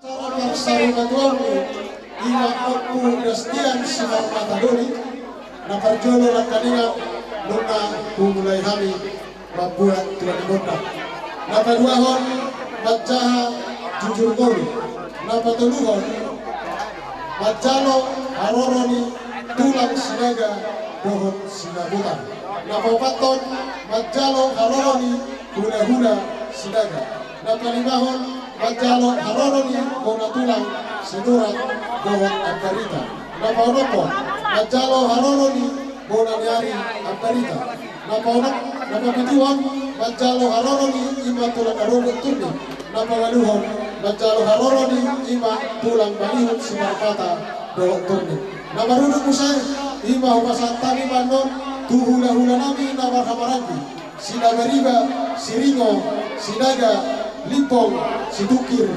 Sarunatuami ina aku Destian Sinar Matadoni na parjolo na kanina nuna kumulay kami mabuhat tuan ibota na paduahon matjaha jujur golu na patuluhon matjalo haroroni tulang sinaga dohon sinabutan na papaton matjalo haroroni hula-hula sinaga na palimahon matjalo haroroni kona tulang sinurat dohon ambarita na paunopon matjalo haroroni bona nyari ambarita na paunop na papituan matjalo haroroni ima tulang arunut turni na pawaluhon matjalo haroroni ima tulang balihun simarpata dohon turni na marunut musay ima hupasantami manon tuhula-hula nami na marhamarangi sinagariba siringo sinaga lipong sidukir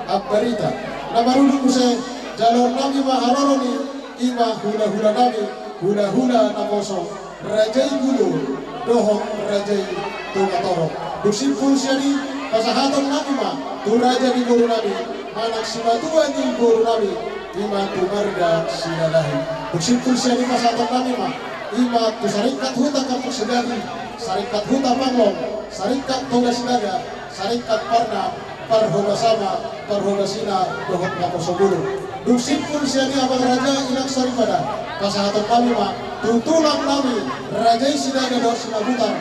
ambarita na marunut musay jalur nami maharoroni ima hula-hula nami hula-hula na kosong rajai gulu dohong rajai tumatoro duksimpul siani pasahaton nami ma tu raja di guru nami manak simatua di guru nami ima tu marga sinalahi duksimpul siani pasahaton nami ma ima tu sarikat huta kampus sedari sarikat huta panglong sarikat toga sinaga sarikat parna parhoga sama parhoga sina dohong kaposogulu duksimpul siani abang raja inak saripada pasahaton kami ma tutulang kami rajai sinaga dohong sinabutan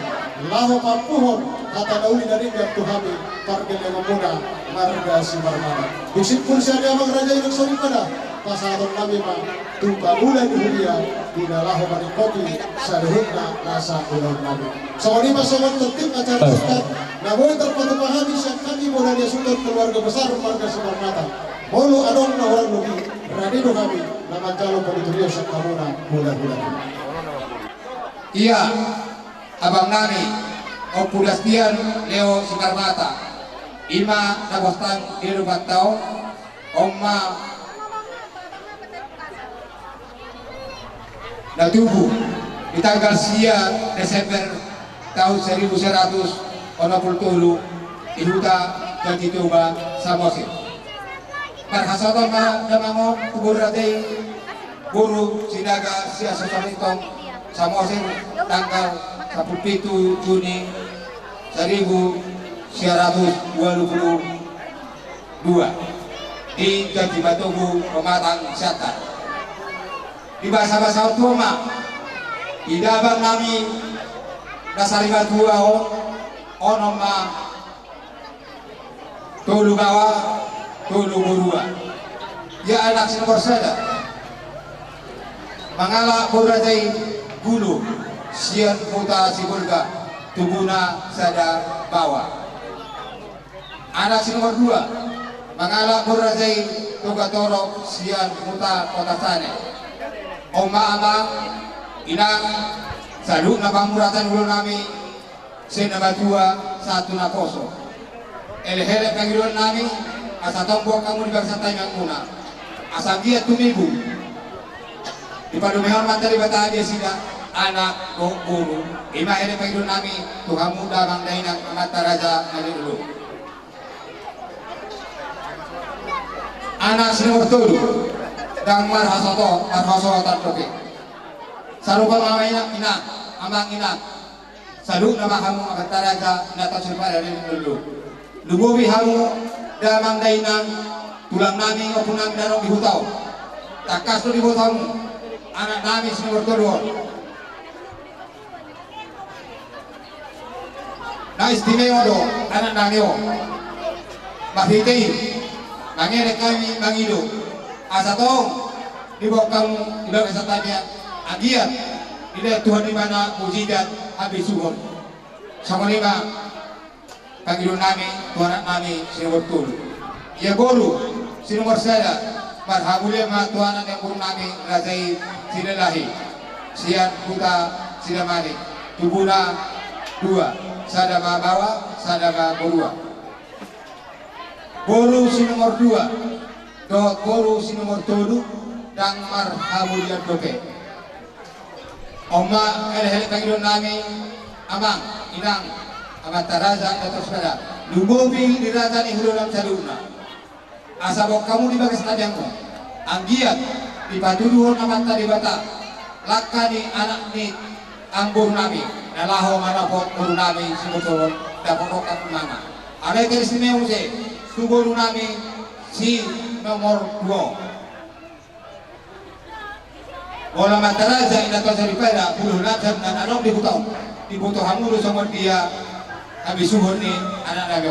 laho pampuhon kata dauli dari kami pargel yang muda marga simarmana duksimpul siani abang raja inak saripada pasahaton kami ma tumpabulan hulia dina laho manikoki saduhutna nasa ulang kami sawani pasangan tertib acara singkat namun terpatupahami siang kami mulai dia sudut keluarga besar marga simarmata Molo adong na orang lebih radido kami nama calon politurio sa kamuna bulan-bulan. Iya, abang nami o Pudastian Leo Simarmata ima nabostang ilubat tao oma natubu di tanggal sia Desember tahun 1180 ihuta dan dituba Samosir Marhasoton na namangong kubur natin guru sinaga siya sa samitong Samosir tanggal 17 Juni 1922 di Jatibatugu Pematang Siantar di bahasa-bahasa utama idabang nami nasaribat dua onoma tulugawa tulu burua ya anak nomor sada mangala burajai gulu sian puta sibulga tubuna sada bawa anak nomor dua mangala burajai toga torok sian puta kota sane oma ama inang sadu na pamuratan ulo nami senabatua satu na koso ele-hele panggilan nami asa tombok kamu di bangsa taingan muna asa gia tumibu di padumehon materi bata dia sida anak guru ima ele panggilan nami Tuhan muda bang dainak amat raja ngali dulu anak sinumur tulu dang marhasoto tartoke sarupa mamaina ina amang ina salu nama kamu amat raja nata surpa dari dulu lububi hamu damang dainang tulang nami ngopunang darong dihutau takas tu dihutau anak nami sinumur tulu na istimewa do anak nami o mahitei mangere kami mangido asa tong dibok kamu dibok asa tanya agiat ila Tuhan di mana mujizat habis suhon sama lima panggilan nami Tuhan nami sinumur tulu ya guru sinumur sada marhamulia ma Tuhan yang guru nami razai sinalahi sian puta sinamani tubuna dua sada ma bawa sada ma borua guru sinumur dua do guru sinumur tulu dan marhamulia doke oma ele panggilan nami amang inang amat taraza atau saudara lumobi diratan ihululam saluna asabok kamu di bagas tadangmu anggiat dipatuduhon amat tadi bata lakani anak ni ambur nami nalaho manapot guru nami sebetulnya dapat rokat mana ada keistimewa sih tu guru nami si nomor 2 Bola mataraza ina to saripera puluh latam dan anong dibutuh hamuru sama dia habis suhur ni anak nabi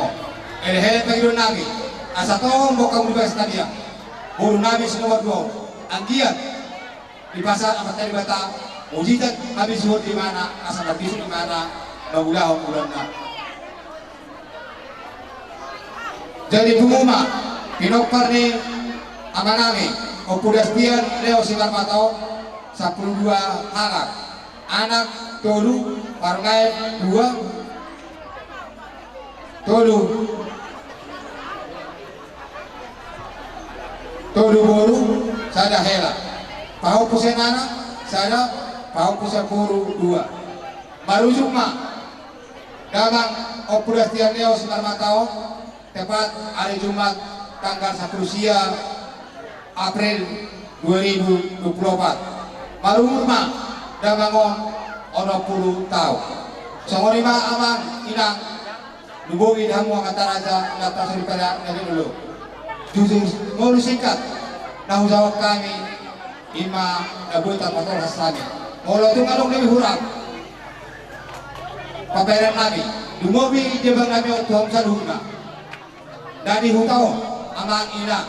ele pagiro nabi asa to mbok kamu dibahas tadi ya guru nabi nomor 2 anggiat di pasar amat tadi bata mujizat habis suhur di mana asa habis di mana bagulahon bulanna jadi pengumuman pinokar ni amanami Opudastian Leo Sinar Matao 12 halak anak tolu parngai 2 tolu boru sada hela pau pusen anak sada pau pusen boru 2 baru cuma dalam Opudastian Leo Sinar Matao tepat hari Jumat tanggal 1 April 2024 marumurma damangon ono 10 tahun songorima amang inang lubungi damu angkataraja data seripala dari dulu jujur ngolu singkat nahu jawab kami ima dabuta motor hasani ngolo itu ngalong lebih hurang paparan nabi dumobi jebang nabi otuham saluhuna dari hutao amang inang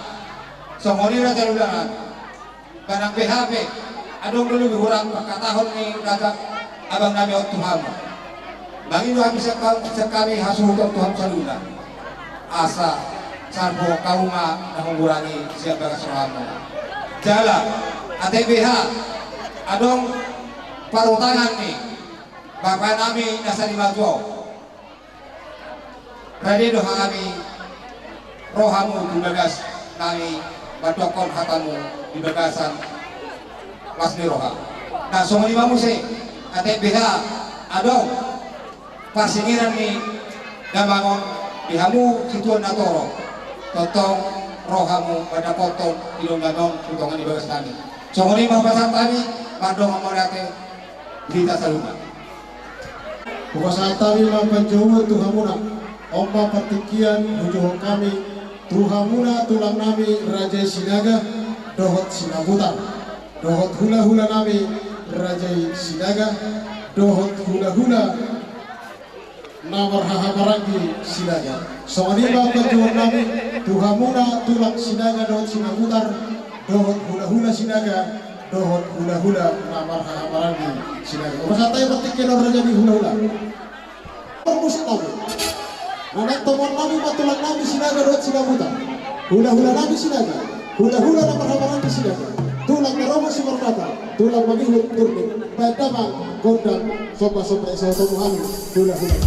songorira jalulangan kanang PHP adong dulu berurang katahon ni raja abang nabi Tuhan bagi doa bisa sekali hasil Tuhan saluna asa sarbo kauma na mengurangi siapa kesalahanmu jala ATBH adong parutangan ni bapak nami nasa di majuau rade doha kami rohamu dibagas nami batokon hatamu di bagasan Masni roha. Nah, semua lima musik ATBH adong pasingiran ni damangon dihamu situan natoro totong rohamu pada potong ilong ganong utongan di bagas kami. Semua lima pasang kami padong amorate berita saluna. Kuasa tami mampajowo tuhamuna ompa patikian hujuh kami tuhamuna tulang nami Raja Sinaga dohot sinabutan dohot hula-hula nami Raja Sinaga dohot hula-hula namar hahabarangi Sinaga songaniba pajuan nami tuhamuna tulang Sinaga dohot sinabutar dohot hula-hula Sinaga dohot hula-hula namar hahabarangi Sinaga masatay patikian Raja di hula-hula musik nami anak tomon nami matulang nami Sinaga dohot sinabutar hula-hula nami Sinaga hula-hula namar hahabarangi Sinaga tulang naromo si Marmata, tulang magihut turni, padamang gondang sopa-sopa isa tomuhan, hula-hula.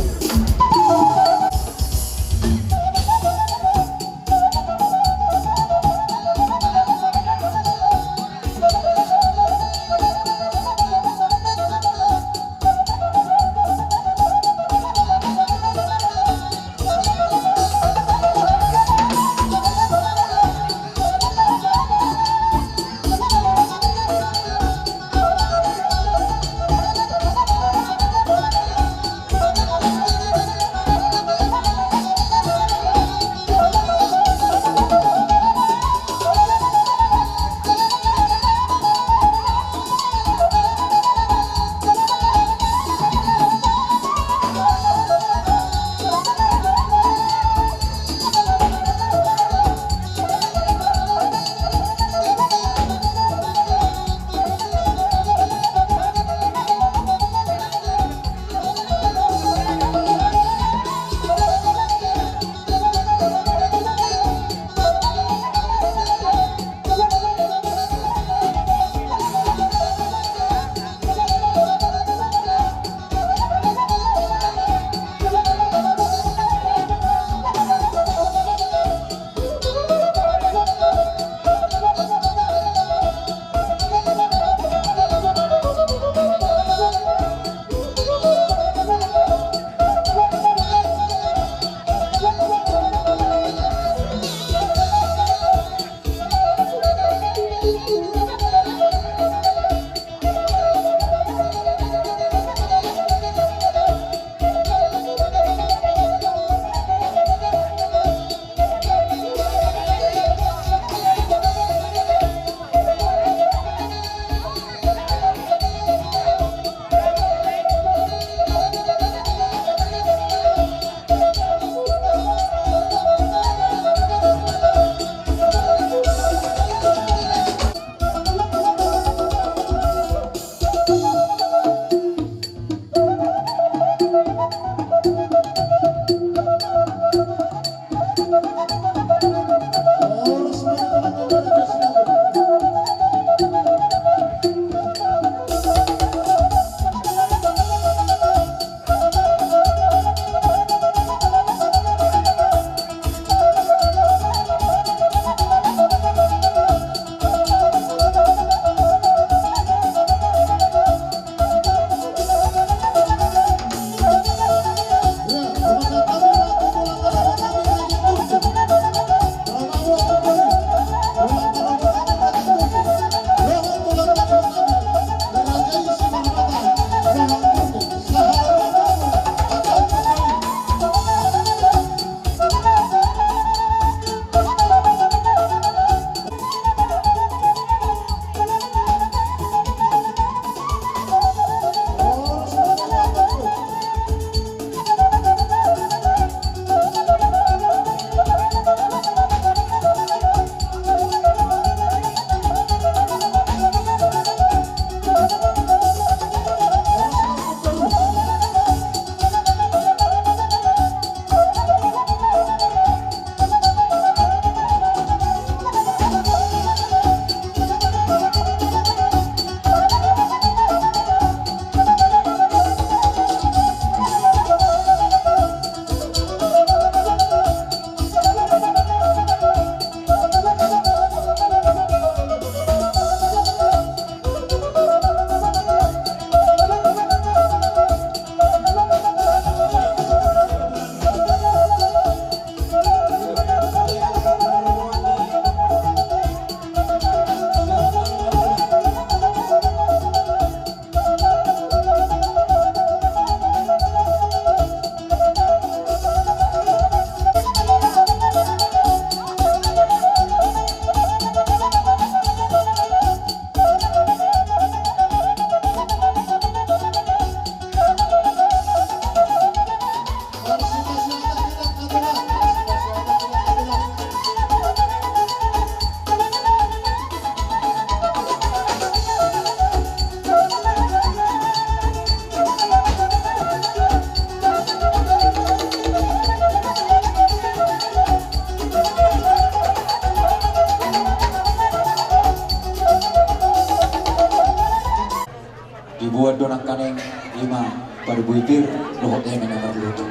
parbuipir lohok eme nomor lutu.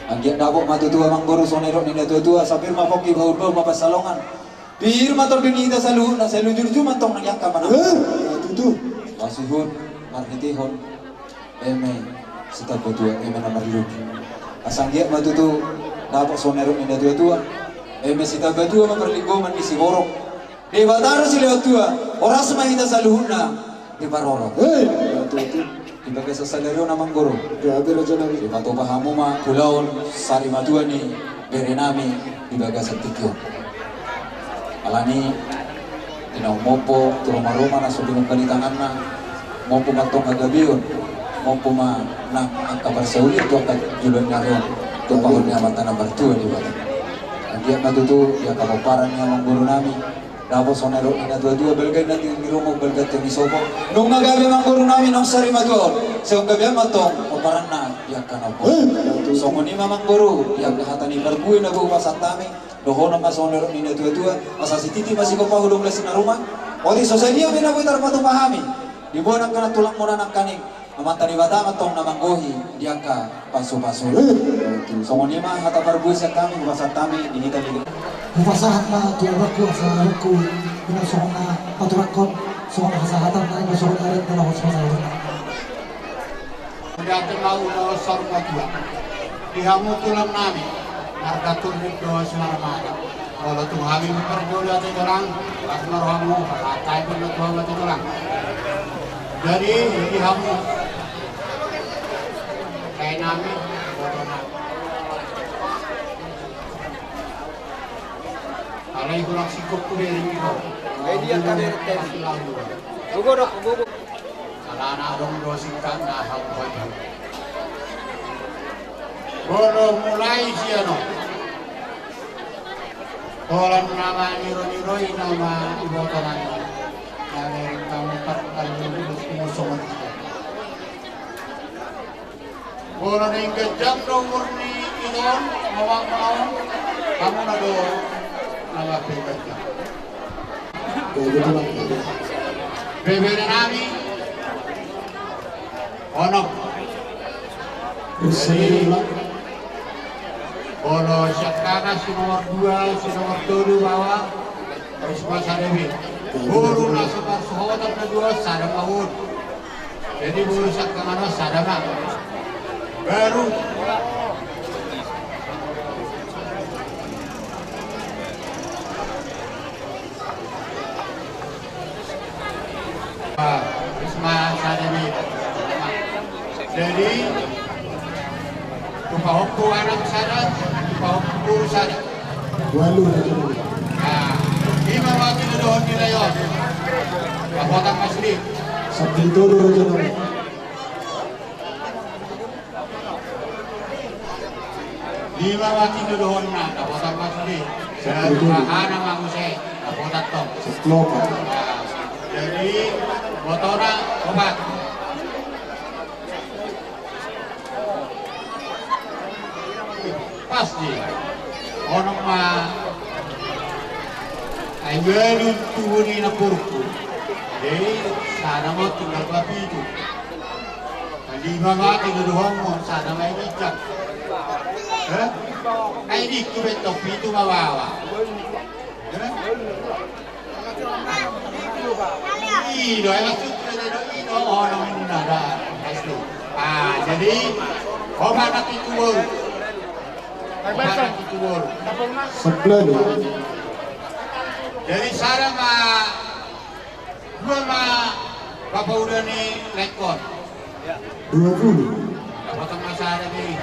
Anggiat dabok matutua manggoro sonero nina tua sapir mapoki baul mapasalongan. Pir mator dinita saluhun na selujur cuma tong nang yakka mana. Tutu. Masihun marnitihon eme sita tua eme nomor lutu. Asanggiat matutu dabok sonero nina tua eme sita tua maperlinggoman di Sigorok. Di Bataro si lewat tua oras mahita saluhun na di Paroro. Tutu. Ibaga sa salaryo na manggoro. Grabe Raja Nabi. Di matupahamu ma kulaon sari matua ni berenami ibaga sa tikyo. Alani tinaw mopo turoma-roma na subinong kalitangan na mopo matong agabiyon mopo ma na ang kaparsauli ito ang kajulan na ron ito pahon niya mata na bartua di bata. Ang diyan matuto yung kapaparan niya manggoro nami. Tapos sonero ina dua-dua belgay na tinirumog belgat yung isopo. Nung nagabi mangguro namin ng sari matuon, sa gabi matong, paparan na, iyak ka na po. So ngunit mamangguro, iyak lahat ni barbuy na buwasan tami, doho na masonero ina dua-dua, masasititi masiko pa hulong lesin na rumah. O di, so sa iyo binabuitar patupahami. Di buwan ang kanatulak muna ng kaning, amanta ni bata matong na manggohi, iyak ka paso-paso. So ngunit hata barbuy sa kami, buwasan tami, dinita ligit. Upasahan na tuwaku sa aku ina sohna paturakon sohna hasahatan na ina sohna rin na hos masahan. Dati mau na sarma dua. Dihamu tulang nami. Marga turbuk doa semarmada. Kalau tu kami memperjodoh hati orang, pas marhamu, pakai pun doa hati orang. Jadi dihamu kayak nami, bodoh nami. Alay kurang sikap ku dari itu. Dia kader tes. Guguruk. Alana dong dosikan na hau. Bolo mulai siano. Orang nama niro-niroi nama ibu tangan. Dari kamu kali musuh. Bolo ning kejam dong murni inon mau kamu nado nama bekerja. Bebere nami onok. Bolo syakana si nomor 2, si nomor 2 bawah. Terus masa dewi. Buru nasabah sahabat kedua sadam awun. Jadi buru syakana sadam baru. Isma sadami. Jadi upahku anak sadar, upahku sadar. Walu Raja Nabi. Nah, lima waktu itu doon nila yon. Kapotang masli. Sabdi Toro Raja Nabi. Lima waktu itu doon na kapotang masli. Sa bahana mangusay, kapotang to. Seklopa. Jadi motornya obat. Pasti orang mah ayo turun na kurku. Jadi sana mau tinggal babi itu. Lima mati doang mau sana main ikan. Kayak di kubet topi itu bawa. Ino, ino orang ini ada pasti. Jadi obat itu baru. Obat itu baru. Sebelah ni. Jadi sekarang dua bapak udah nih lekor. 20. Dapat masalah nih.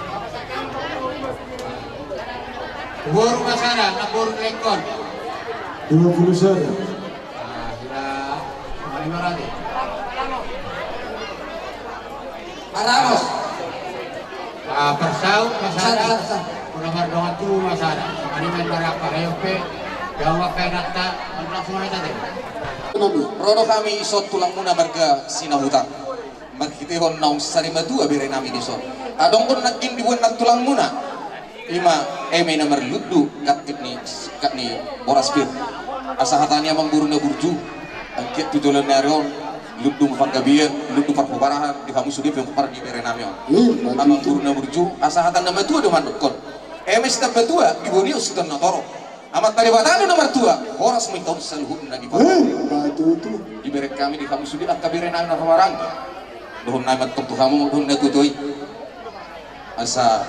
Dua masalah, nak baru lekor. 20 saja. Aramos. Persaut masalah. Kuna mardongan tu masalah. Ani main baraka kayo pe. Gawa kay nata, langsung aja tadi. Nabi. Rono kami isot tulang muna marga sinahutang. Magkitihon naong sarimatu abire nami diso. Adong kon naging dibuan ng tulang muna. Ima eme na marludu kat ni boraspir. Asahatanya mangburu na burju. Ang kit tutulan na ron. ludung panggabian, ludung parpubarahan di kamu sudah pempar di berenami on. Amang guru na burju, asahatan nama tua do mandukon. Emes na betua di bodi usutan natoro. Amat tadi batano nomor tua, horas may taon sa luhut na di Batu itu. di berek kami di kamu sudah ak kaberenami na kamarang. Dohon na mat tu kamu dohon na tutoy. Asa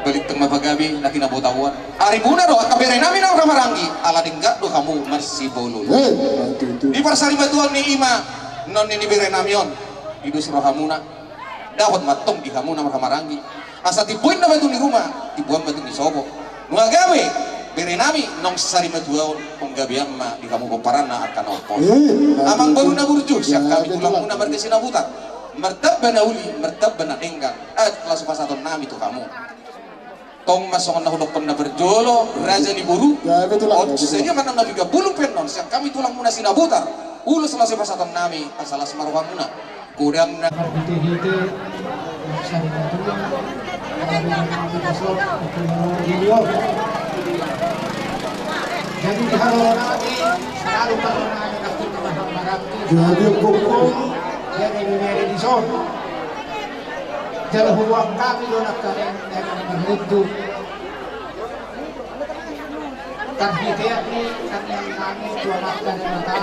balik teng mapagabi na kinabutawan. Ari muna do ak kaberenami na kamarangi, ala dingga do kamu masih bolol. Batu itu. Di parsari batuan ni ima non ni berenamion idus rohamuna dapat matong di hamuna marhamarangi asa tipuin na batu ni rumah tipuan batu ni sobo nuga gawe berenami nong sari batuan penggabi amma di kamu komparana akan opos amang baru na burju siap kami tulang muna berkesina butar mertab bana uli mertab bana enggang kelas pasaton nami tu kamu tong masongan na hudok na berjolo raja ni buru Ya betul lah. saja mana nabi gabulung penon siap kami tulang muna sinabutar ulu selesai pasaton nami asalas marwah muna kurang na hite-hite sari matua jadi di Haronani selalu Haronani nakita mahamaraki Jadi pokok. jadi bumeri di son jadi huwag kami doon nagkaroon ng magluto kan hite ni kanyang kami tuwanak ka ng mata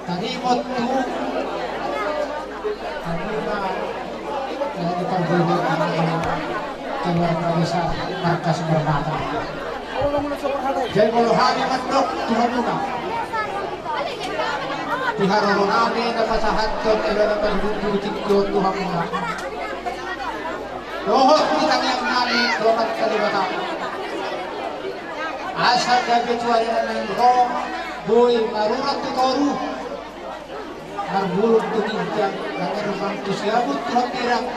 tarimot tu kanina kaya ipagbuhay keluar kami sa markas berbata jadi kalau hari mandok Tuhan juga Tiharolo namin na pasahanton ilo na pagbubutik ko Tuhan juga Lohot di kanyang namin Tuhan kalibatan Asal gabi tuwari na ng rong Boy, marurat tutoru Marbulog tumigyan Nangarumang tusyabot Tuhan tirang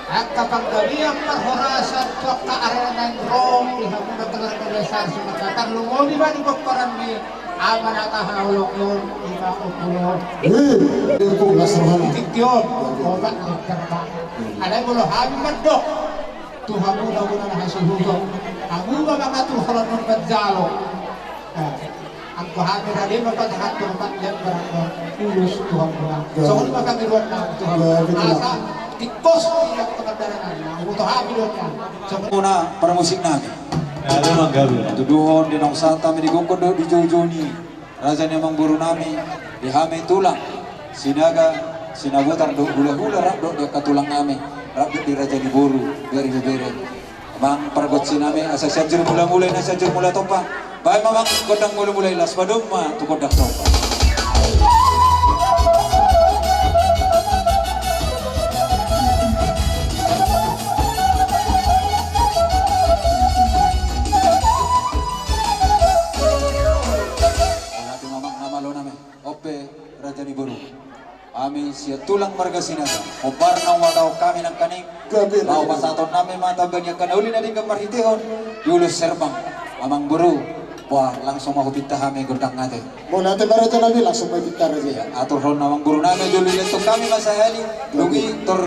At kapag gabi ang marhorasan Tuwak kaaralan ng rong Ihamon na talang kagasan sa magkatang Lumoli ba ni Bakparan ni Ama na kahawlok yun Iba o pulo Itu nasrohan. Tikyon Obat ng karba Alay mo lo habi mandok Tuhan mo daw na nakasuhugong Ang mga mga tuhalan ng badjalo ang kuhani na rin mapadahan ko naman yan parang ulos Tuhan mo na so kung makamiruan na Tuhan mo asa tikos ilang pagkadaran na umutuhan miruan ka so Muna para musik namin. Tuduhon din ang sata mi digongkod di Jojo ni raja ni mang buru nami di hame tulang sinaga sinabutar do hula-hula rak do katulang nami rak di raja ni buru beri-beri mang paragot sinami asa sajur mula-mulai na sajur mula topa bae mamang kodang mula-mulai las padum ma tu kodang topa Raja ni Buru Ami siya tulang marga sinaga Obar na wataw kami ng kaning Mau pasaton namin mata banyak kanauli na din kamarhitihon Yulos serbang Amang Buru Wah langsung mau pinta kami gundang natin Mau nanti baru itu lagi langsung may bitar aja. Atur hon namang Buru namin Juliliento kami masahali Lungi tor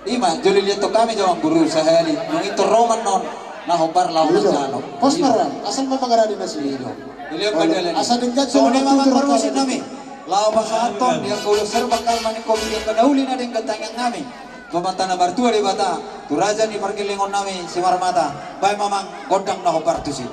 Ima Juliliento kami jawang Buru sahali Lungi tor Roman non Nahobar lawan ng jano Posparan, asal mapangarani na sila. Beliau padahal Asa dengkat so ni mamang tutur permusin kami. namin. Lao pasaton dia kulo serba kalmani kopi yang kadauli na din katanyang namin. Bamanta na bartua di bata. Turaja ni parkilingon namin si Marmata. Bay mamang godang na hopartusi.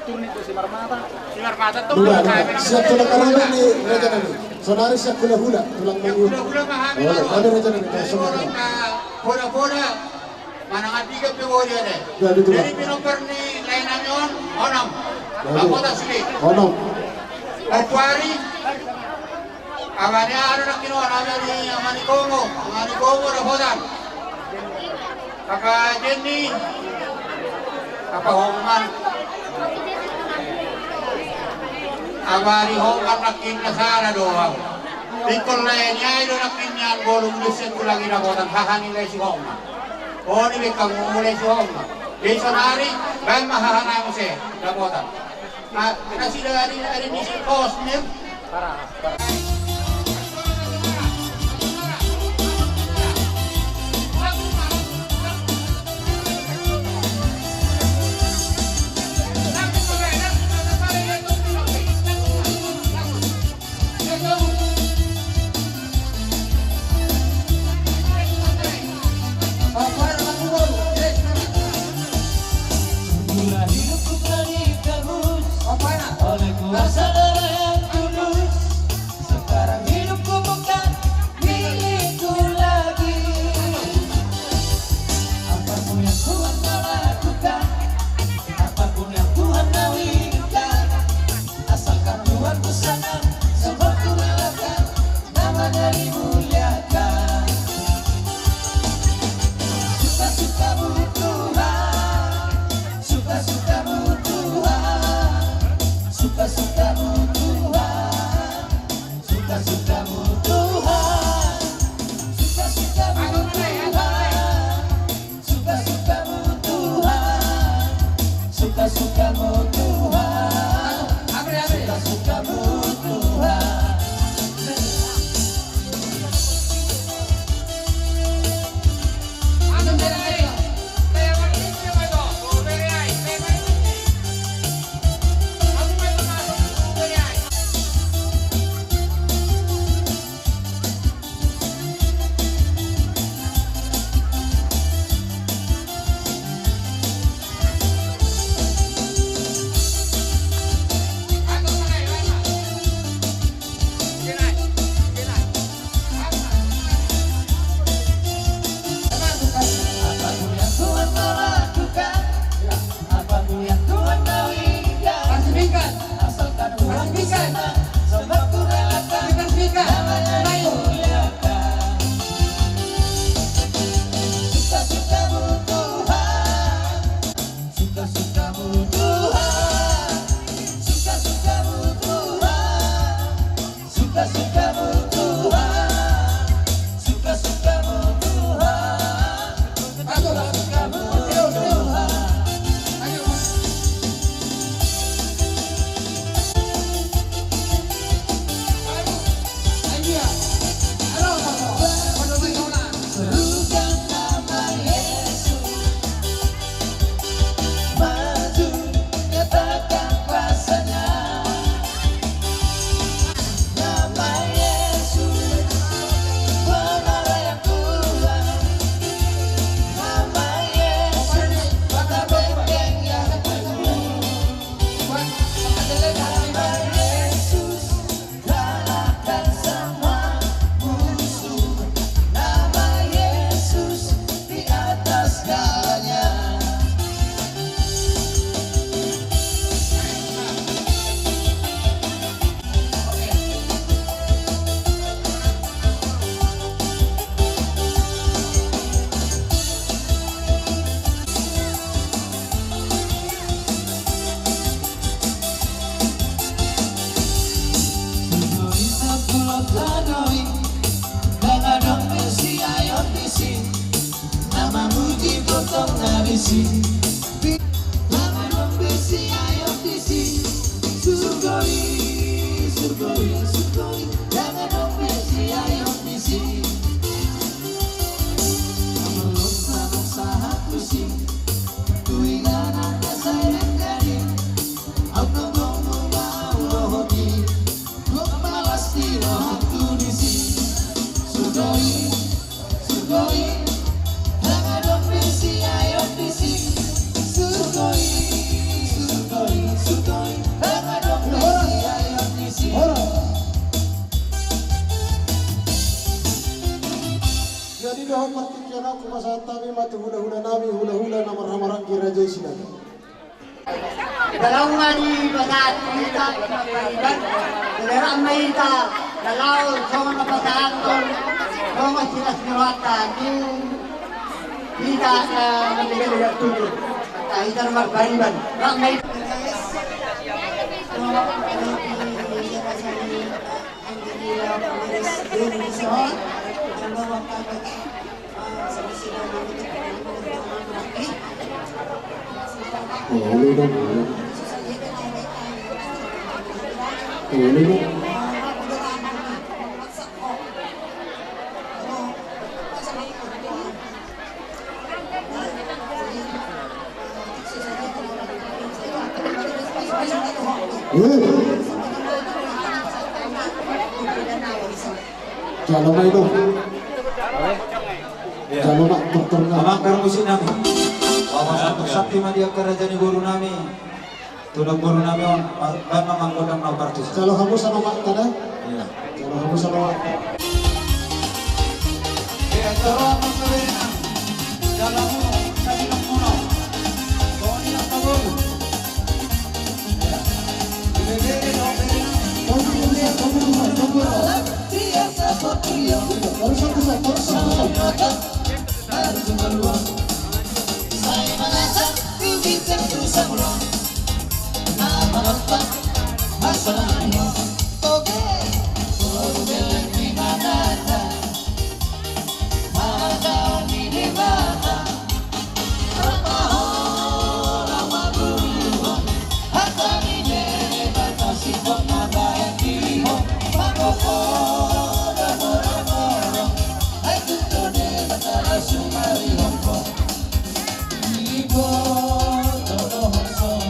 tuni itu si Marmata. Si Marmata tuh Dua. kami Siap tulang karungan nih reja nani. Sonari siap hula-hula tulang manggung. Hula-hula mahami Oh, baru. ada reja nani. Sonari. Hula-hula. Manang tiga pegawai deh. Jadi tulang. Jadi pinoper ni lain namyon onam. Bakota sili. Onom. Okuari. Amani ano na kinuha namin ni Amani Kongo na hodan. Kaka Jenny. Kaka Hongman. Amani Hongman na kinasara doang. Tingkol na yan, niya ilo na kinyan bolong lusin ko lagi na hodan. Hahanilay si Hongman. O ni may kamumulay si Hongman. Dishonari, bayan mahahanay mo siya na hodan. Nasila rin ni si Cosmir. Oleh kuasa darah yang tulus, sekarang hidupku bukan milikku lagi. Apapun yang Tuhan mau lakukan, apapun yang Tuhan mau inginkan, asalkan Tuhan ku senang, semua ku relakan, namanya dimuliakan. Suka-sukamu Tuhan, suka-sukamu Tuhan, suka-sukamu Tuhan, suka-sukamu Tuhan, suka-sukamu Tuhan, suka-sukamu Tuhan, suka-sukamu Tuhan, suka-sukamu Tuhan. Apapun yang Tuhan mau lakukan, apapun yang Tuhan mau inginkan, asalkan Tuhan ku senang, semua ku relakan, namanya dimuliakan. Suka-sukamu Tuhan, suka-sukamu Tuhan, suka-sukamu Tuhan, suka-sukamu Tuhan, suka-sukamu Tuhan, suka-sukamu Tuhan. Serukan nama Yesus, maju nyatakan kuasanya. Nama Yesus, menara yang kuat. Nama Yesus, mata benteng yang teguh. Nama Yesus, kalahkan semua musuh. Nama Yesus di atas segalanya. Sugoi sepuluh tanoi, dangadong besi ayon bisi, namamu dipotong nabisi. Dangadong besi ayon bisi, sugoi, sugoi, sugoi, dangadong besi ayon bisi. Amalok sanok sahat bisi, tuinganan kasayang gani, autonom rohoni, malas di roh Tunisi. Sugoi, sugoi, dangadong besi ayon bisi. ho partikian aku masa tami matu hula-hula nami hula-hula namar-namaran raja sinaga. Dalam di bataan kita dan dalam kita dalam sama bataan sama kita selatan kita menjadi tujuh kita nomor bariban ramai Kalau main dong. Kalau nak tertengah. Amang karmusin nami. Wawasan sakti madia kerajaan guru nami. Tunog guru nami on ban mamanggodang na partus. Kalau kamu sama mak tada. Iya. Kalau kamu sama mak. Ya cara mengawinna. Dalam muno, sabilang muno. Koni ang tagol. Ya. Bebere no bebere. Saya mengajak kita berusaha pulang. Menonton masalahnya. Oke, baru bilang di mana ada, mana di mana. Lama dulu, akan ini batasi pengabayan dirimu. Mangkoko dan orang-orang, aku tuh di batara sumari hongkong. Ibu todo hongkong.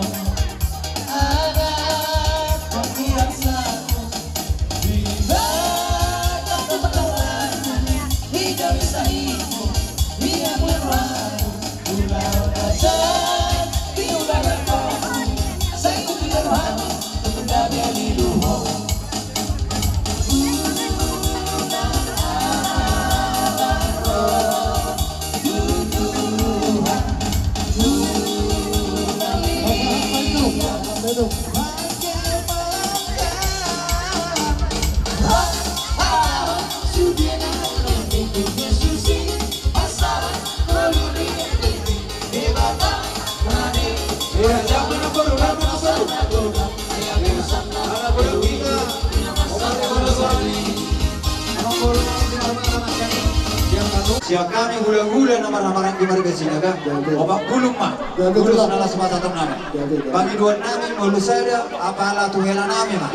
Siakane hula-hula namar-namaran di marga sinaga. Obak gulung mah. Gulung sanala semata nami. Bagi dua nami mulu sada apala tuhela nami mah.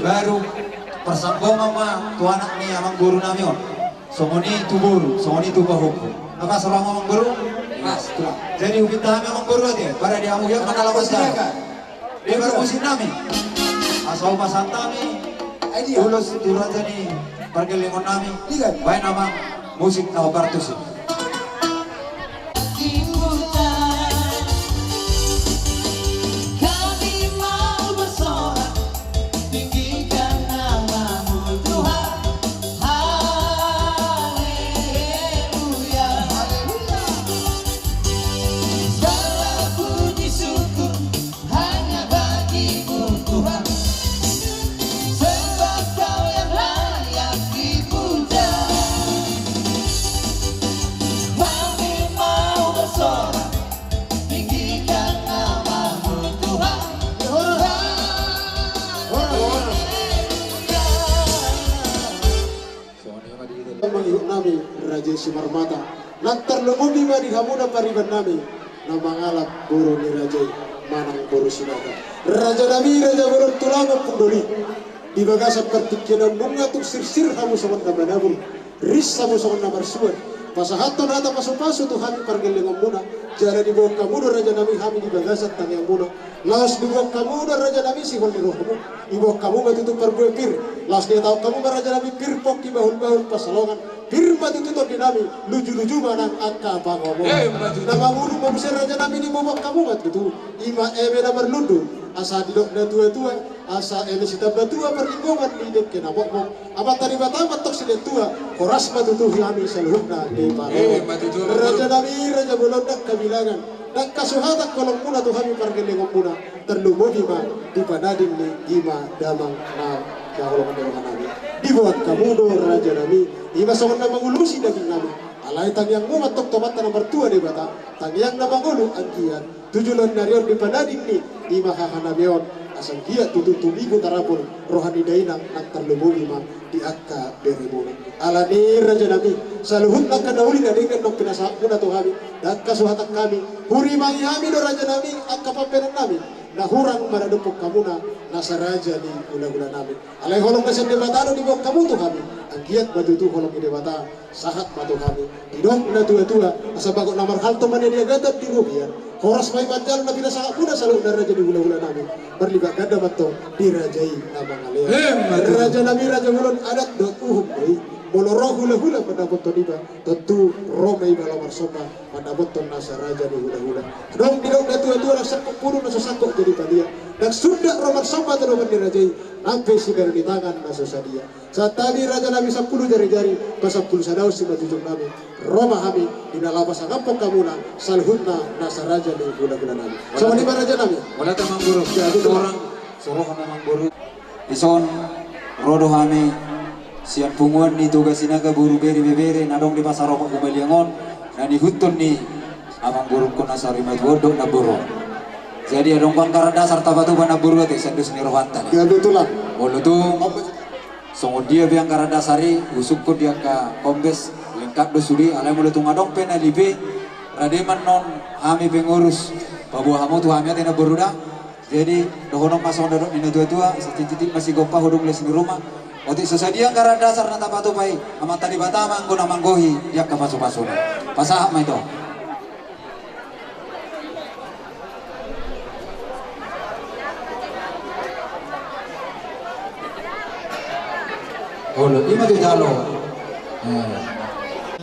Baru persanggongan mah tu anak ni amang guru nami on. Songoni tu guru, songoni tu bahuku. Apa seorang amang guru? Mas. Jadi ubita kami amang guru dia. Pada dia amu yang mana lawas dia. Dia baru musim nami. Asal masantami. Ulus duraja ni pergelingon nami. Baik nama musik na opartus. Kami mau bersorak, tinggikan nama-Mu Tuhan. Haleluya. Segala puji syukur hanya bagi-Mu Tuhan. Sebab Kau yang layak dipuja. Kami mau bersorak, tinggikan nama-Mu Tuhan. Mangihuk nami Raja Simarmata. Nantar lumudi mari hamuda pariban nami. Namangalap guru ni Raja Manang Guru Sinaga. Raja nami Raja Guru Tulangan Pundoli. Di bagasan pertikinan bunga tuk sir-sir hamu sama nama namun. Ris hamu sama nama suan. Pasahaton hata pasu-pasu tu kami pergelingan muna. Jara di bawah kamu Raja nami kami di bagasan tangiang muna. Laos di bawah kamu Raja nami sihol di rohmu. Di bawah kamu batutu perbuah pir. Laos dia tahu kamu Raja nami pir pok di bahul-bahul pasalongan. Pir batutu di nami luju-luju manang akka apa ngomong. Nama guru mabusir Raja nami di bawah kamu batutu. Ima eme na berlundu. Asa di dok na tua-tua. asa elisita batua perlingkungan di kena bokong amat tadi batama tok sile tua koras matutuh kami seluruhna di paro raja nabi raja bolondak kabilangan dan kasuhatak kolong muna tuh kami pergelengong muna terlumugi ma di panadin ni ima damang na kaholongan dewa nabi dibuat kamudo raja nabi ima songon na mangulusi daging nabi alay tangyang mo matok tomat na bertua di bata tangyang na mangulu angkian tujulan narion di panadin ni ima hahanabion asang kia tututubigo tarapon rohani dainang nang terlumugi ma di akka berimuna alani raja nabi saluhut nang kadauli na dengan nong pinasak muna tuh kami dan kasuhatak kami huri mangi kami do raja nabi akka pampenan nabi na hurang maradupok kamuna nasa raja di gula-gula nabi alay holong kasan debatano di bawah kamu tuh kami ang giat batutu holong di debata sahat batu kami idong na tua-tua asa bago namar halto mani dia gadat di rubian horas may banjal na pinasak muna saluhut na raja di gula-gula nabi berlibat ganda bato dirajai namang alea raja nabi raja mulon adat do uhum doi moloroh hula-hula pada boton iba tentu romai balamar sopa pada boton nasa raja di hula-hula dong didong tua-tua rasa kupuru nasa sakok jadi padia dan sudah romar sopa teroman dirajai sampai sigar di tangan nasa sadia saat tadi raja nabi 10 jari-jari pas 10 sadau si majujung nabi Roma kami di dalam pasang kampung kamuna salhutna nasa raja di hula-hula nabi sama di raja nabi wala tamang buruk jadi orang suruh namang buruk ison rodo kami siang punguan ni tugas sinaga buru beri-beri nadong di pasar rokok Gubaliangon na nihutun ni amang buruk ko nasa rimad wodok na buru jadi adong kon karan dasar tabatu ba na buru ati sandus ni rohanta ya betulan bolo tu songod dia biang karan dasari usuk ko dia ka kombes lengkap do sudi alay mulo tu ngadong pen alibi rademan non hami pengurus pabuah hamu tu hami ati na buru da jadi dohonong pasong dadok ni tua-tua sa titik masih gopah hudung les ni rumah Oti sesadia karena dasar nata patu pai amat tadi bata mangguna manggohi dia kapasu-pasuna. Pasahap ma ito. Olo, ima tu jalo.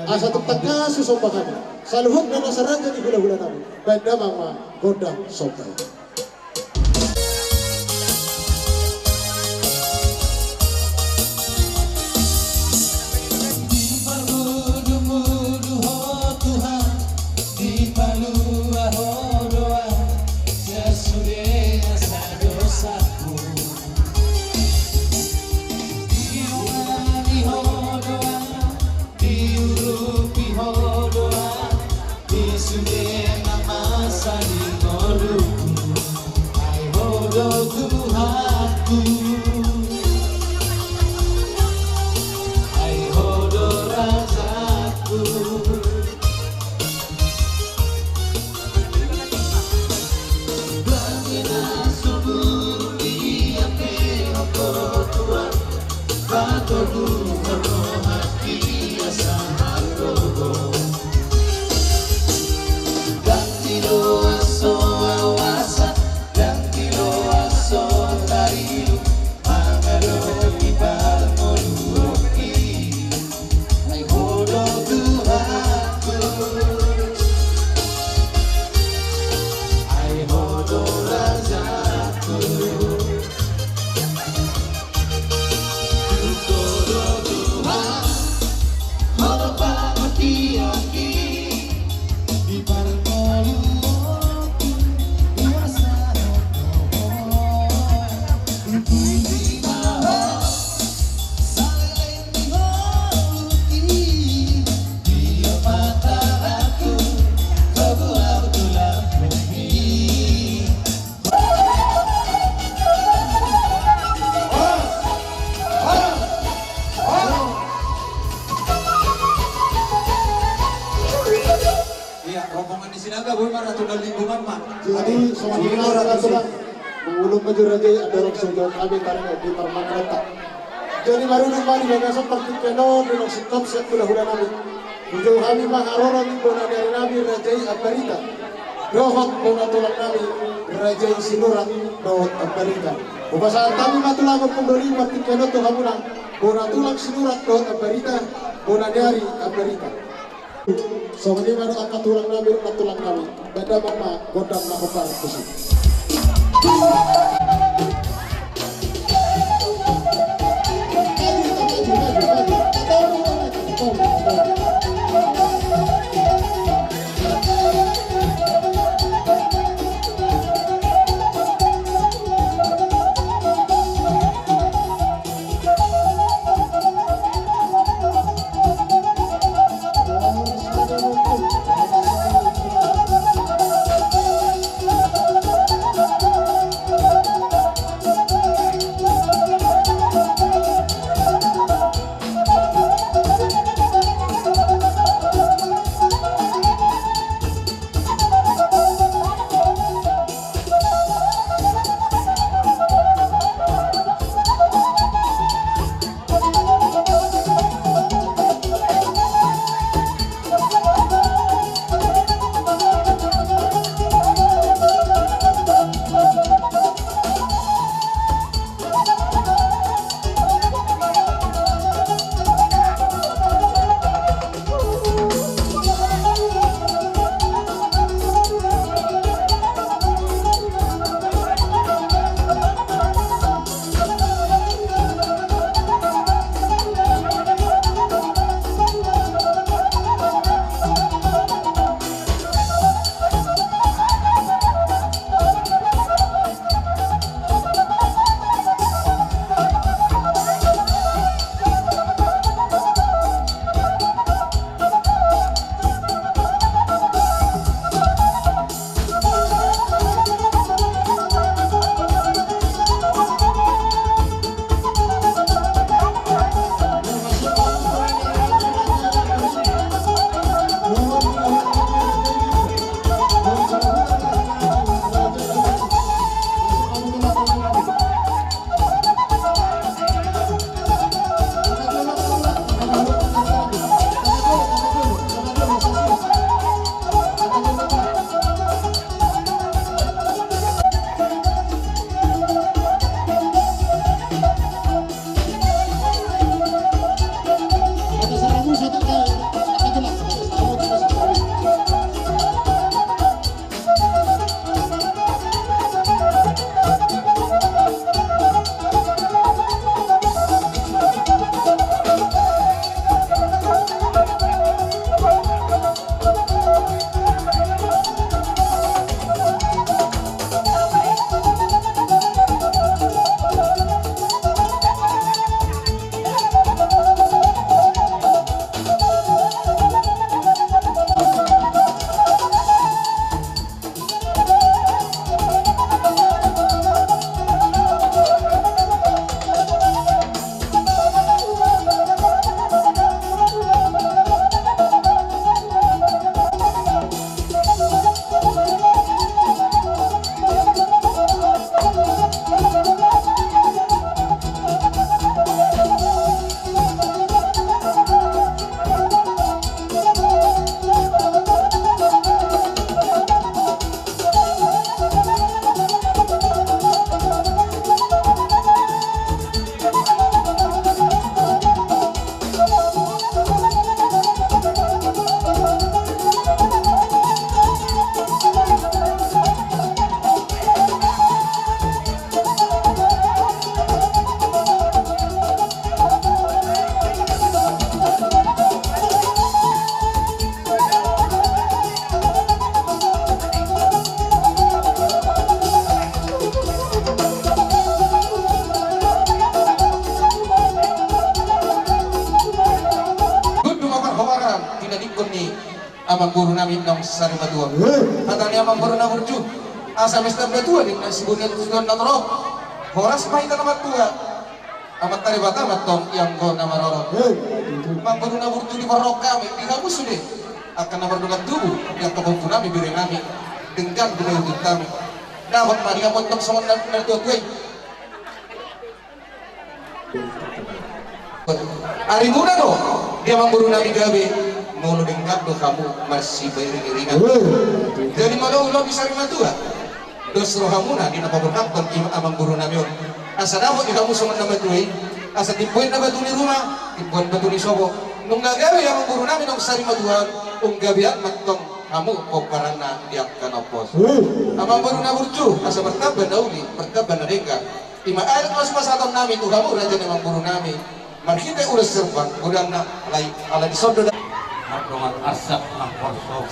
Asa tetapnya susompakan. Saluhut na nasa raja di hula-hula namin. Baik damang ma godang sompay. Jadi semua orang tulang mengulung baju raja ada orang sejauh kami karena di permanenta. Jadi baru kembali dengan seperti penon dengan sikap siap hula-hula nabi. Sejauh kami maharoran bona dari nabi rajai Abarita. Rohot bona tulang nabi rajai Sinurat rohot Abarita. Upasaan kami matulang pemberi seperti penon tu kamu nang bona tulang Sinurat rohot Abarita bona dari Abarita. So ini baru angkat tulang kami beda mama godam na kopar kusi. amang guru namin nong sari matua. Kata ni amang guru na burju, asa Mr. Batua din na sibunit sugon na toro. Horas pa ita na matua. Amat tari bata matong yang go na maroro. Amang guru na burju di parok kami, di kamu sudah akan na berdugat tubuh yang kebuntu nami biri nami dengan budaya kami. Dapat maria montong sama na tua tuai. Hari muda do, dia memburu nabi gabe, mau dengkap do kamu masih beriringan. Jadi malu lo bisa lima tua, dos rohamuna di napa berkapton ima amang guru nabi on. Asa dapat di kamu sama nama tuai, asa tipuin na batu di rumah, tipuin batu di sobo. Nung gabe amang guru nabi nong sari matuan, gabean matong kamu koparana diak kanopos. Amang guru na burju, asa bertaban dauli, bertaban na dengka. Ima ayat mas pasaton nami tu kamu raja amang guru nami. Markite ulas serban, udang na alay ala di sodo. Magdongan asap ng korso.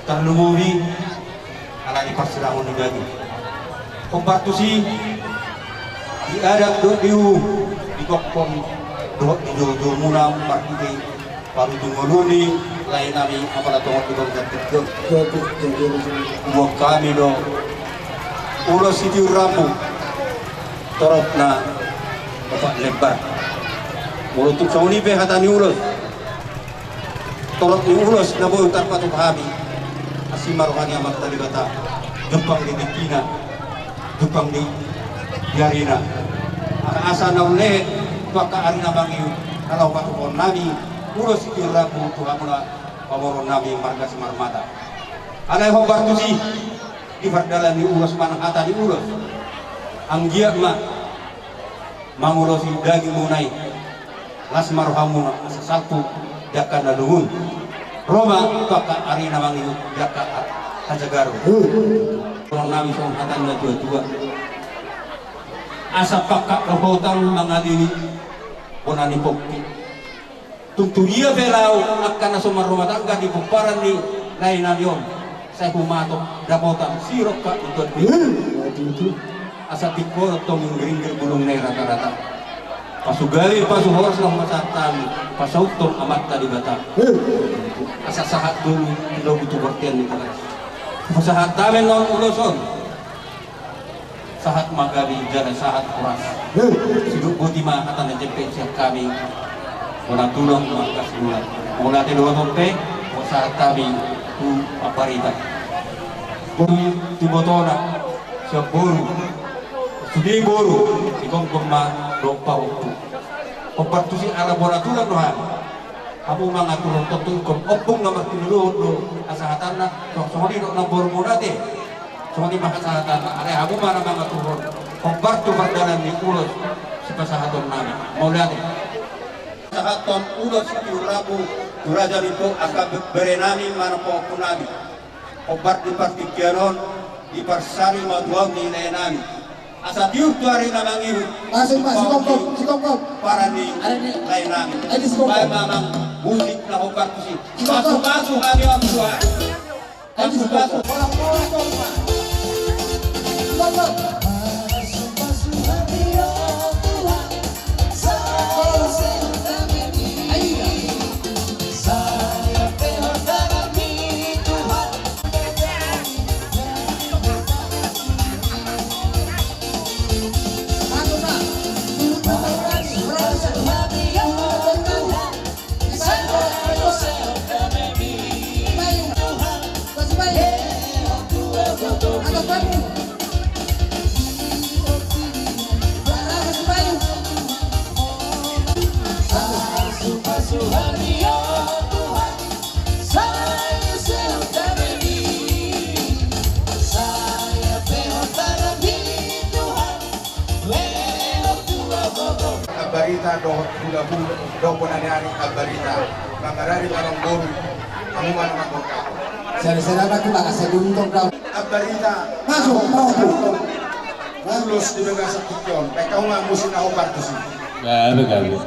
Terlumuri ala di persidangan negara. Kompartusi di adat do diu di kokpon do di do muna markite paru dungoluni lain nami apala tongok di bawah jatuh. Buat kami do ulos itu ramu torok na bapak lebar. Mulutuk sa unipe hata ni ulos torok ni ulos na boy tanpa tukhami asimar kani amat talibata gempang di Dikina gempang di Yarina asa na ulit baka ari na bangi kalau patukon nami ulos ikirabu tuhamuna pamoron nami marga semarmata alay hobar tusi di fardalan ni ulos manang hata ni ulos ang giat ma mangulosi daging munay las marhamuna asa saltu jaka na lungun Roma baka ari na mangi jaka hajagaru orang nami song hatan na tua asa pakak rohotang mga dini bonani pokti tunturia belau akan na sumaroma tangga di puparan ni lain nabion saya humato dapotan sirok ka itu asa tikor tong ngringgir bulung na rata-rata pasugali pasuhoras ng masatan pasautong amat tadi bata asa sahat dulu ilo butuh bertian ni kelas sahat tamen non uloson sahat magabi jalan sahat kuras siduk butima kata najempe siap kami mula tulong maka sebulan mula tidur tompe sahat kami tu aparita tibotona siap boru sudi boru ikong ma dopa waktu kompartusi ala bonatulan dohan abu mangaturun tentu ikon opung nama tinuluhun do asahatanna sohoni do nambor munate sohoni makasahatanna ale abu mana mangaturun kompartu pardalan ni ulos sipasahaton nami maulate sahaton ulos itu rabu durajan itu akan berenami mana po kunami kompart di partikianon di parsari maduang ni nami asa diuk tuari na mangiru Masuk Pak, si Kongkong. para ni lain nami supaya mamang musik na hobar kusi masuk kami ang tuwa masuk Barita do hula-hula do ponanyari barita mangarari manong boru kamu mana mangkoka Sari-sari aku tak kasih untung kau. barita Masuk, lulus di Begasan Tikyon mereka musim na hobar kusi Gabi.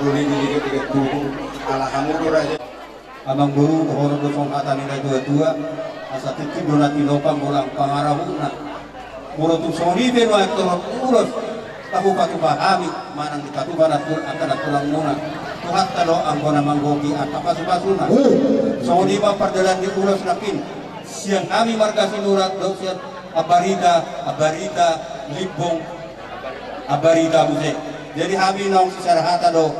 duri dikit tutu alhamdulillah raja abang guru orang dosong kata nilai dua asa titik dona tinopang bolang pangarahuna muro tu sori beno aktor urus tahu patu pahami manang dikatuban akan tulang muna tuhat talo anggona manggoki at pasu-pasuna sori ba pardalan di urus nakin siang kami marga sinurat do siang abarita libong abarita muse jadi kami nong sisarahata do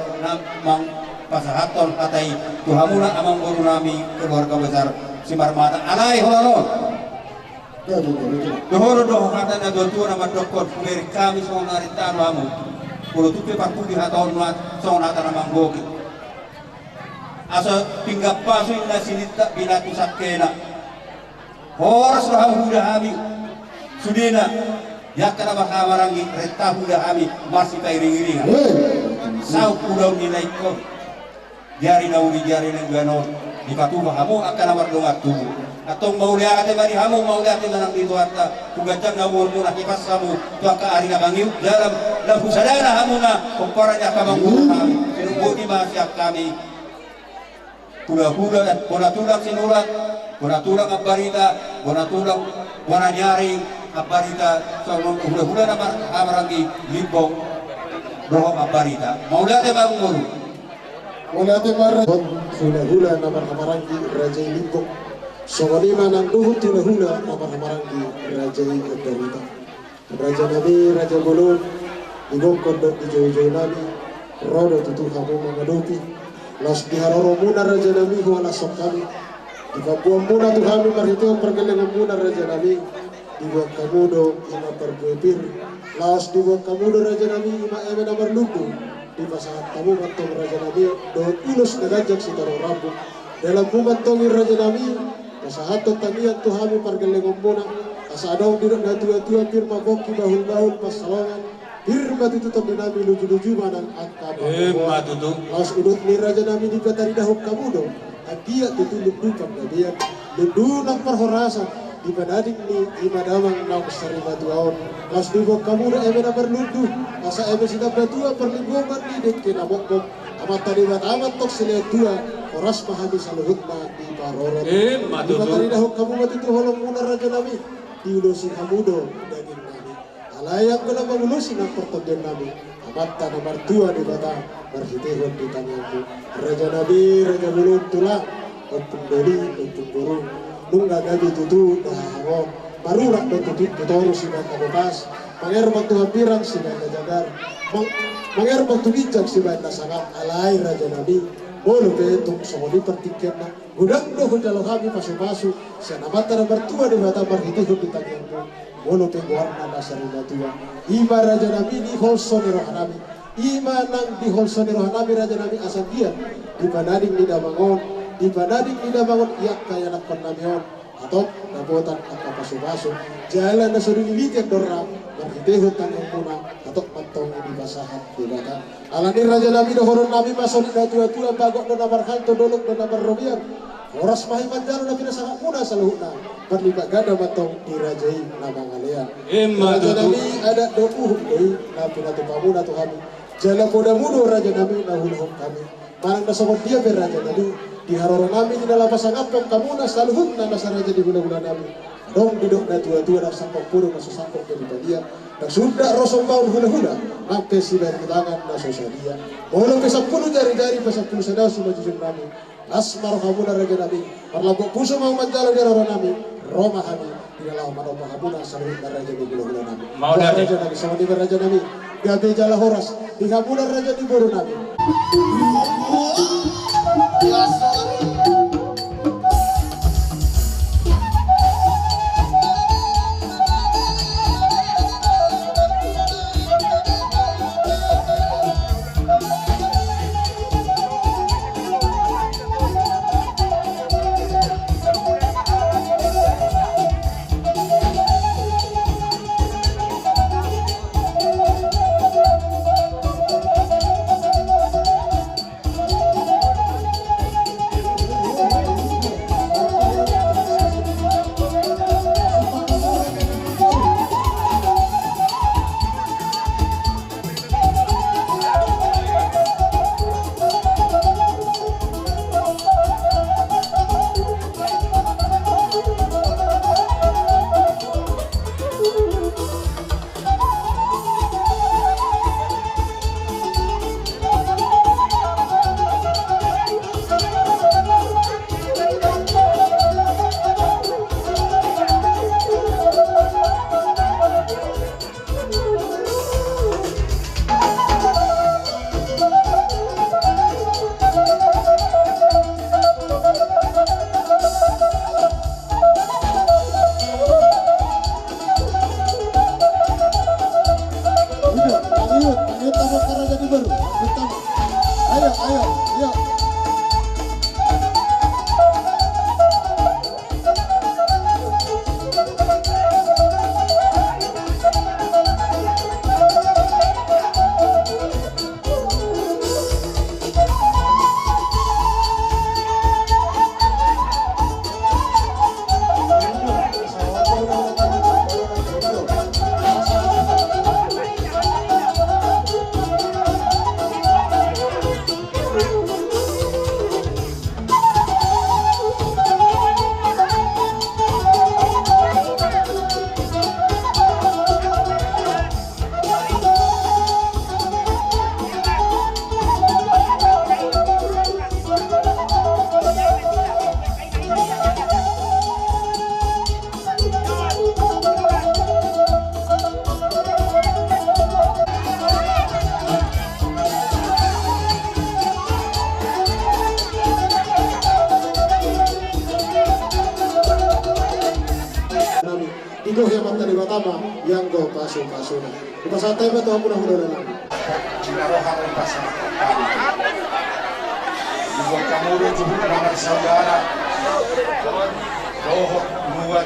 mang pasahaton katai tuhamuna amang guru nami keluarga besar Simarmata alai holon dohoro doh kata na dotu nama dokor dari kami sonari tanamu kulo tupe parkubi haton mat sonata nama goki asa tinggal pasu inna sinita binatu sakena horas raham huda kami sudina yakana bakamarangi reta huda kami masih kairing-iringan sau pulau nilai ko jari nauri jari nenggano di patuha hamu akan amar dongat tubuh atau mau lihat mari hamu mau lihat nang itu hatta tugacan na wurdu na kipas kamu tu ka ari bangiu dalam lampu sadana hamu na komparanya ka manguru kami sinunggu di masyak kami pula-pula dan pula-tulang sinurat pula-tulang abarita pula-tulang wana nyari abarita sono pula-pula na amarangi limbong roh abarita mau lihat manguru Wala timar hula-hula na marhamaranggi Rajai Limbong Songonima ng duhut hula-hula na marhamaranggi Rajai Adarita Raja Nabi, Raja Bulun Igong kondok di jauh-jauh Nabi Rodo tutuh kamu mengadupi Las diharoro muna Raja Nabi Huala sok kami Dikabuang muna tuh kami marhito pergelengan muna Raja Nabi Dibuat kamu do ima perguepir Las dibuat kamu do Raja Nabi ima eme namar luku di pasangan tamu mantong Raja Nabi do ilus negajak si taro rabu dalam mantongin Raja Nabi pasahan tamian tuhami pargelengong muna asadong dirok na tua-tua firma boki bahul-bahul pasalongan firma tutup di Nabi luju-luju manang akab las udut ni Raja Nabi di batari dahuk kamudo agia tutuluk dukam gadian lundunak perhorasan di padadik ni imadamang nang sari batuaon las dibok kamudo eme na berlundu asa eme sida batua perlinggongan di dek kinabok amat tadi bat amat tok sile tua oras mahami saluhutna di parorot di batari dahuk kamu itu holong muna Raja Nabi diulusi kamudo daging Nabi alayang kena mengulusi nang pertonton Nabi amat tanah martua di bata berhitihun di tanganku Raja Nabi Raja Bulun tulang untuk beli untuk burung nungga gaji tutu dah hawo barurak dan tutup ketoro sida kabepas manger bantu hampirang sida kajagar manger bantu bijak sida nasangat alai Raja Nabi bolu betung songoni pertikian na gudang doh jalo kami pasu-pasu senamata na bertua di mata berhitihun di tanganku bolu pengwarna dasari batua ima Raja Nabi di holsoni rohanabi ima nang di holsoni rohanabi Raja Nabi asal dia di panading di damangon di padadik tidak bangun iak kaya nak pernamion atau nabuatan apa pasu-pasu jalan na suruh ilitin dorang berhitihut tangan punang atau mantong di basahan di bata alani Raja Nabi dohoron Nabi masuk di tua-tua bagok dan nabar halto dolok dan nabar robian horas mahi manjalo na pinasangat muna sa luhuna berlibat gada mantong dirajai nama ngalian Raja Nabi ada dokuh doi na pinatupamuna tu kami jala muda-muda Raja Nabi na hulhum kami manang nasokot dia Raja Nabi di haroro Nabi di dalam pasangapong kamuna saluhut na nasaraja di gula-gula Nabi dong duduk na tua-tua na sampok puro na susampok ke dia na sunda rosong baun hula-hula nampe sila tangan na sosadia walau ke 10 jari-jari pa 10 sadaw si majujun Nabi asmar kamuna Raja Nabi parlabok puso mau manjalo di haroro Nabi Roma kami di dalam manopah kamuna saluhut na Raja di gula-gula Nabi Raja Nabi sama di Raja Nabi gabe jala horas di kamuna Raja di boru Nabi Iguh yang mata di Batama yang go pasu na. Kita santai ba to mudah-mudahan lang. Sinarohan ng pasangan. Ibu kamulun suhu mga saudara. Roho umuwan.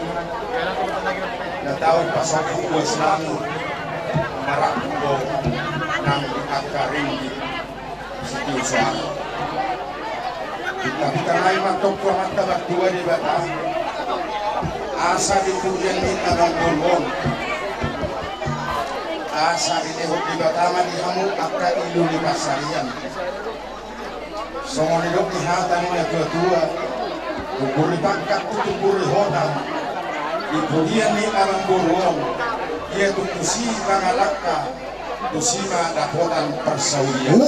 Natawid pasok buwas namin. Marakbo ng akaringi. Sa kita ngayon magtokwa ang tabagduwa di Bata. Asa di Puyan ni Tanang Bulbon. Asa di Lehok di Batama di Hamu Akka Ilu di Pasarian. Songonidok di Hatan ni Nagdua. Tuguri Bangkat Tuguri Hodang. Di Puyan ni Tanang Bulbon. Ia tutusi Bangalaka. Tusima dapotan persaudian.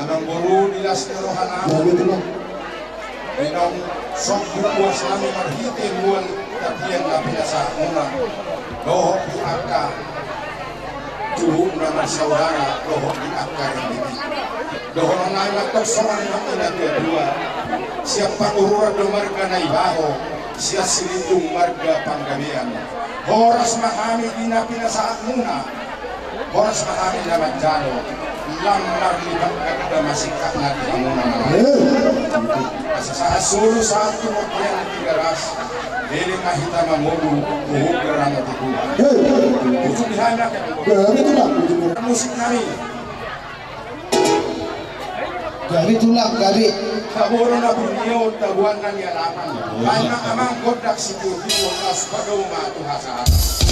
Amang buru nilas kerohan amu. Minong sok bukuas nami marhiti muan tapian kapila sa muna. Lohok di akka. Tuhuk naman saudara lohok di akka rin. Lohok ang ngay magtoksokan ng ina kedua. Siya pangurura do marga na ibaho. Siya silindong marga panggabian. Horas mahami dinapina sa muna. Horas mahami naman jalo, lamar libang kagda masikap na dihamunan naman. Sa solo sa ato mo yan ang tigaras, dili mahita mamulu, buhog garang at ito. Puso dihain na kayo. Musik namin. Gabi tulak, gabi. Kaburo na bunyo, tabuan na niya laman. Ay na amang kodak si Tuhiyo, as pagaw matuha sa atas.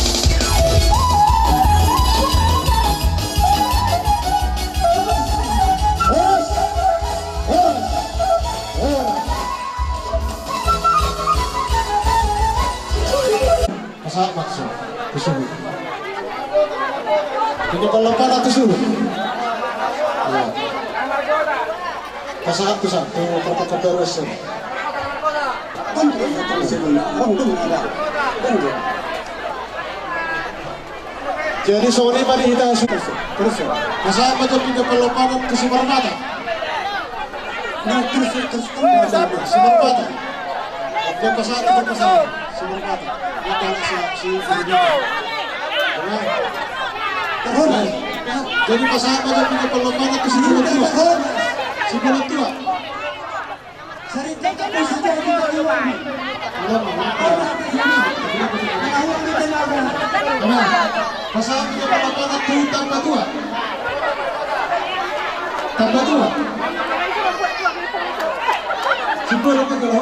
Masak maksud, tusuh. Ini kalau pada tusuh. Masak tuh kata beres. Jadi sore pada kita terus. Masak macam kita kalau pada tusuh bermata. Nah terus sumber mata. Dia pasang sumber mata. Kita si jadi pasangan pada punya perlombaan itu si bulan tua. Pasangan punya perlombaan itu tambah tua. Si bulan tua.